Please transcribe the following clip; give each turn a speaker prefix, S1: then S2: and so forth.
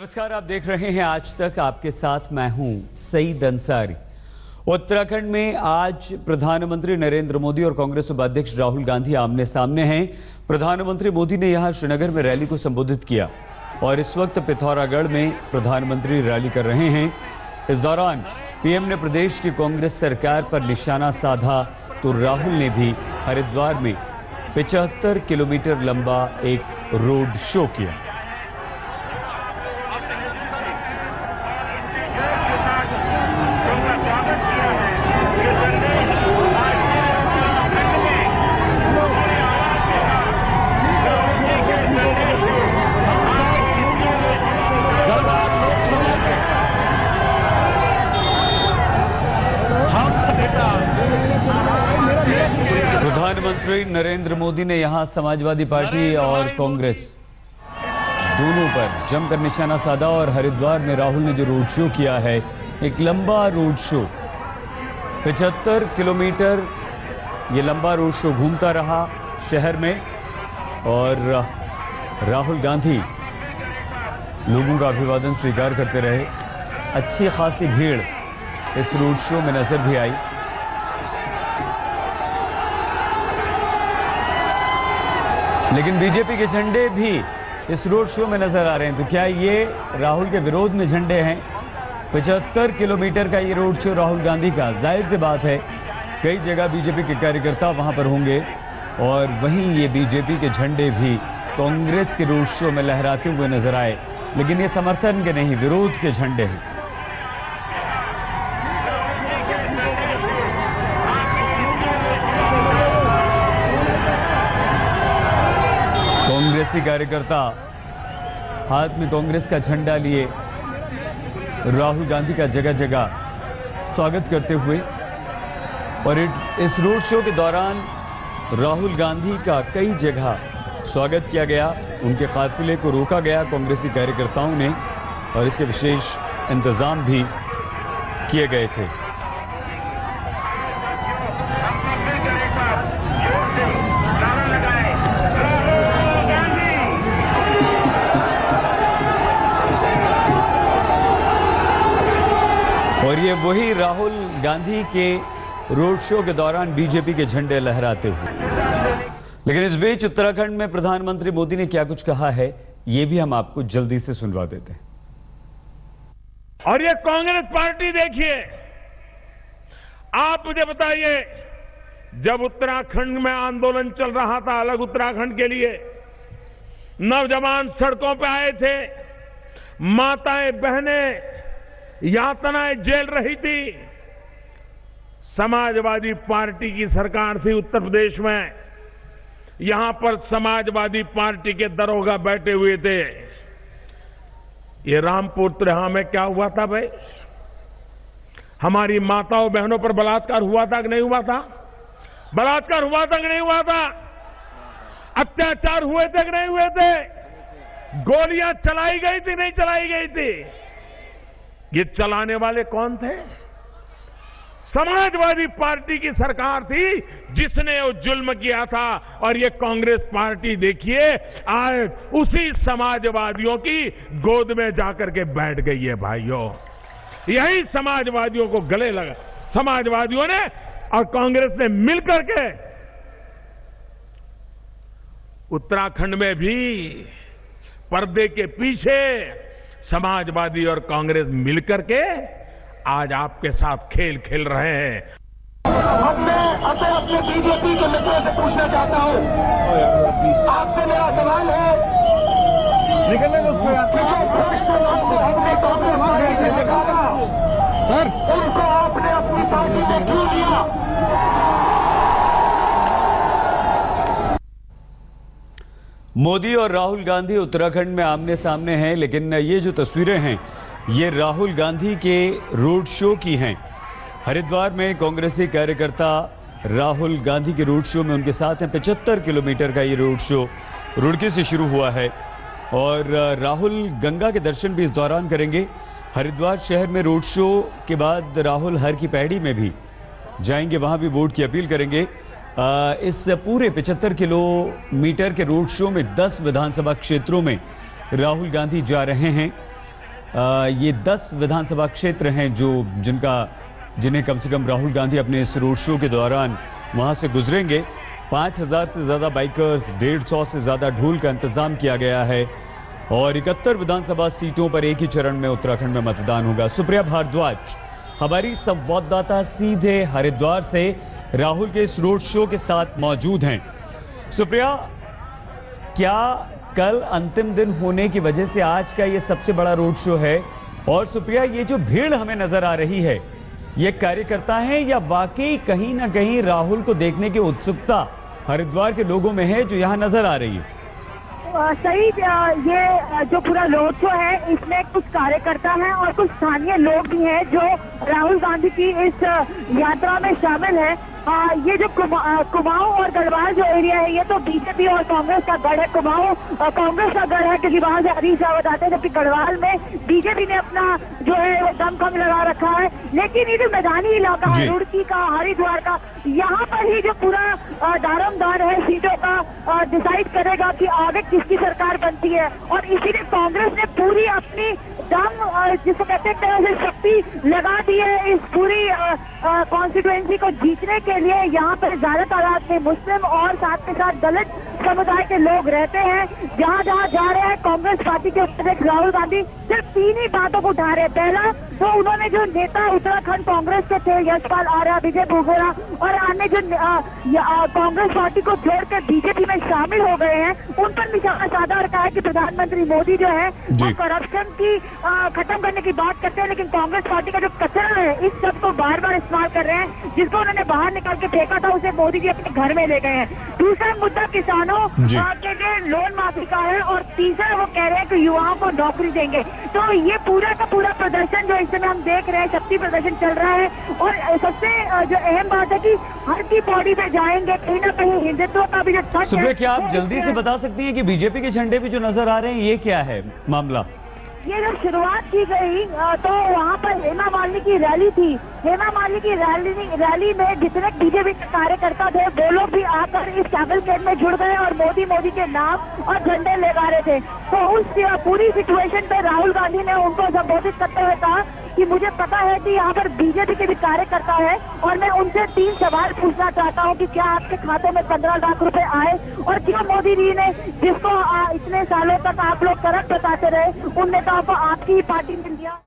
S1: नमस्कार, आप देख रहे हैं आज तक। आपके साथ मैं हूं सईद अंसारी। उत्तराखंड में आज प्रधानमंत्री नरेंद्र मोदी और कांग्रेस उपाध्यक्ष राहुल गांधी आमने सामने हैं। प्रधानमंत्री मोदी ने यहां श्रीनगर में रैली को संबोधित किया और इस वक्त पिथौरागढ़ में प्रधानमंत्री रैली कर रहे हैं। इस दौरान पीएम ने प्रदेश की कांग्रेस सरकार पर निशाना साधा तो राहुल ने भी हरिद्वार में 75 किलोमीटर लंबा एक रोड शो किया। प्रधानमंत्री नरेंद्र मोदी ने यहां समाजवादी पार्टी और कांग्रेस दोनों पर जमकर निशाना साधा और हरिद्वार में राहुल ने जो रोड शो किया है, एक लंबा रोड शो 75 किलोमीटर ये लंबा रोड शो घूमता रहा शहर में और राहुल गांधी लोगों का अभिवादन स्वीकार करते रहे। अच्छी खासी भीड़ इस रोड शो में नजर भी आई। लेकिन बीजेपी के झंडे भी इस रोड शो में नजर आ रहे हैं। तो क्या ये राहुल के विरोध में झंडे हैं? 75 किलोमीटर का ये रोड शो राहुल गांधी का, जाहिर सी बात है कई जगह बीजेपी के कार्यकर्ता वहां पर होंगे और वहीं ये बीजेपी के झंडे भी कांग्रेस के रोड शो में लहराते हुए नजर आए। लेकिन ये समर्थन के नहीं, विरोध के झंडे हैं। कांग्रेसी कार्यकर्ता हाथ में कांग्रेस का झंडा लिए राहुल गांधी का जगह जगह स्वागत करते हुए और इस रोड शो के दौरान राहुल गांधी का कई जगह स्वागत किया गया। उनके काफिले को रोका गया कांग्रेसी कार्यकर्ताओं ने और इसके विशेष इंतजाम भी किए गए थे। और ये वही राहुल गांधी के रोड शो के दौरान बीजेपी के झंडे लहराते हुए। लेकिन इस बीच उत्तराखंड में प्रधानमंत्री मोदी ने क्या कुछ कहा है, ये भी हम आपको जल्दी से सुनवा देते हैं।
S2: और ये कांग्रेस पार्टी देखिए, आप मुझे बताइए, जब उत्तराखंड में आंदोलन चल रहा था अलग उत्तराखंड के लिए, नौजवान सड़कों पे आए थे, माताएं बहनें यातनाएं झेल रही थी। समाजवादी पार्टी की सरकार थी उत्तर प्रदेश में, यहां पर समाजवादी पार्टी के दरोगा बैठे हुए थे। ये रामपुर त्रिहा में क्या हुआ था भाई? हमारी माताओं बहनों पर बलात्कार हुआ था कि नहीं हुआ था? बलात्कार हुआ था कि नहीं हुआ था? अत्याचार हुए थे कि नहीं हुए थे? गोलियां चलाई गई थी नहीं चलाई गई थी? ये चलाने वाले कौन थे? समाजवादी पार्टी की सरकार थी जिसने वो जुल्म किया था। और ये कांग्रेस पार्टी देखिए आज उसी समाजवादियों की गोद में जाकर के बैठ गई है। भाइयों, यही समाजवादियों को गले लगा, समाजवादियों ने और कांग्रेस ने मिलकर के उत्तराखंड में भी पर्दे के पीछे समाजवादी और कांग्रेस मिलकर के आज आपके साथ खेल खेल रहे हैं।
S3: अब मैं अपने बीजेपी के मित्रों से पूछना चाहता हूं, आपसे मेरा सवाल है कि जो भ्रष्ट लोगों को हमने कांग्रेस पार्टी से निकाला, उनको आपने अपनी पार्टी में क्यों लिया?
S1: मोदी और राहुल गांधी उत्तराखंड में आमने सामने हैं। लेकिन ये जो तस्वीरें हैं ये राहुल गांधी के रोड शो की हैं। हरिद्वार में कांग्रेसी कार्यकर्ता राहुल गांधी के रोड शो में उनके साथ हैं। 75 किलोमीटर का ये रोड शो रुड़की से शुरू हुआ है और राहुल गंगा के दर्शन भी इस दौरान करेंगे। हरिद्वार शहर में रोड शो के बाद राहुल हर की पैड़ी में भी जाएंगे, वहां भी वोट की अपील करेंगे। इस पूरे 75 किलोमीटर के रोड शो में 10 विधानसभा क्षेत्रों में राहुल गांधी जा रहे हैं ये 10 विधानसभा क्षेत्र हैं जिन्हें कम से कम राहुल गांधी अपने इस रोड शो के दौरान वहां से गुजरेंगे। 5000 से ज़्यादा बाइकर्स, 150 से ज़्यादा ढोल का इंतजाम किया गया है और 71 विधानसभा सीटों पर एक ही चरण में उत्तराखंड में मतदान होगा। सुप्रिया भारद्वाज हमारी संवाददाता सीधे हरिद्वार से राहुल के इस रोड शो के साथ मौजूद हैं। सुप्रिया, क्या कल अंतिम दिन होने की वजह से आज का ये सबसे बड़ा रोड शो है? और सुप्रिया, ये जो भीड़ हमें नजर आ रही है, ये कार्यकर्ता हैं या वाकई कहीं ना कहीं राहुल को देखने की उत्सुकता हरिद्वार के लोगों में है जो यहाँ नजर आ रही है?
S4: सही, ये जो पूरा रोड शो है इसमें कुछ कार्यकर्ता हैं और कुछ स्थानीय लोग भी हैं जो राहुल गांधी की इस यात्रा में शामिल है। ये जो कुमाऊं और गढ़वाल जो एरिया है ये तो बीजेपी और कांग्रेस का गढ़ है। कुमाऊं कांग्रेस का गढ़ है क्योंकि वहां से हरीश रावत आते हैं, जबकि गढ़वाल में बीजेपी ने अपना जो है वो दमखम लगा रखा है। लेकिन ये जो मैदानी इलाका है रुड़की का, हरिद्वार का, यहाँ पर ही जो पूरा दारोमदार है सीटों का डिसाइड करेगा कि आगे किसकी सरकार बनती है। और इसीलिए कांग्रेस ने पूरी अपनी दम जिसको कहते हैं तरह से शक्ति लगा दी है इस पूरी कॉन्स्टिट्यूएंसी को जीतने के लिए। यहाँ पर ज्यादा तादाद में मुस्लिम और साथ के साथ दलित समुदाय के लोग रहते हैं। जहाँ जहाँ जा रहे हैं कांग्रेस पार्टी के अध्यक्ष राहुल गांधी सिर्फ 3 ही बातों को उठा रहे हैं। पहला तो उन्होंने जो नेता उत्तराखंड कांग्रेस के थे, यशपाल आर्या, विजय बहुगुणा और अन्य जो कांग्रेस पार्टी को छोड़कर बीजेपी में शामिल हो गए हैं, उन पर निशाना साधा और कहा है कि प्रधानमंत्री मोदी जो है वो करप्शन की खत्म करने की बात करते हैं, लेकिन कांग्रेस पार्टी का जो कचरा है इस सब को बार बार इस्तेमाल कर रहे हैं। जिसको उन्होंने बाहर निकाल के फेंका था उसे मोदी जी अपने घर में ले गए हैं। दूसरा मुद्दा किसानों के लिए लोन माफी का है और तीसरा वो कह रहे हैं कि युवाओं को नौकरी देंगे। तो ये पूरा का पूरा प्रदर्शन जो इस समय हम देख रहे हैं, शक्ति प्रदर्शन चल रहा है। और सबसे जो अहम बात है कि हर की बॉडी पे जाएंगे, कहीं ना कहीं हिंदुत्व का भी जो टच है।
S1: सुप्रिया, क्या आप जल्दी से बता सकती हैं कि बीजेपी के झंडे भी जो नजर आ रहे हैं ये क्या है मामला?
S4: ये जब शुरुआत की गई तो वहाँ पर हेमा मालिनी की रैली थी। हेमा मालिनी की रैली में जितने बीजेपी के कार्यकर्ता थे वो लोग भी आकर इस कैवलकेड में जुड़ गए और मोदी के नाम और झंडे लगा रहे थे। तो उस पूरी सिचुएशन पे राहुल गांधी ने उनको संबोधित करते हुए कहा कि मुझे पता है कि यहाँ पर बीजेपी के भी कार्यकर्ता है और मैं उनसे 3 सवाल पूछना चाहता हूँ कि क्या आपके खाते में 15 लाख रुपए आए और क्यों मोदी जी ने जिसको इतने सालों तक आप लोग करप्ट बताते रहे उन नेताओं को आपकी ही पार्टी ने दिया।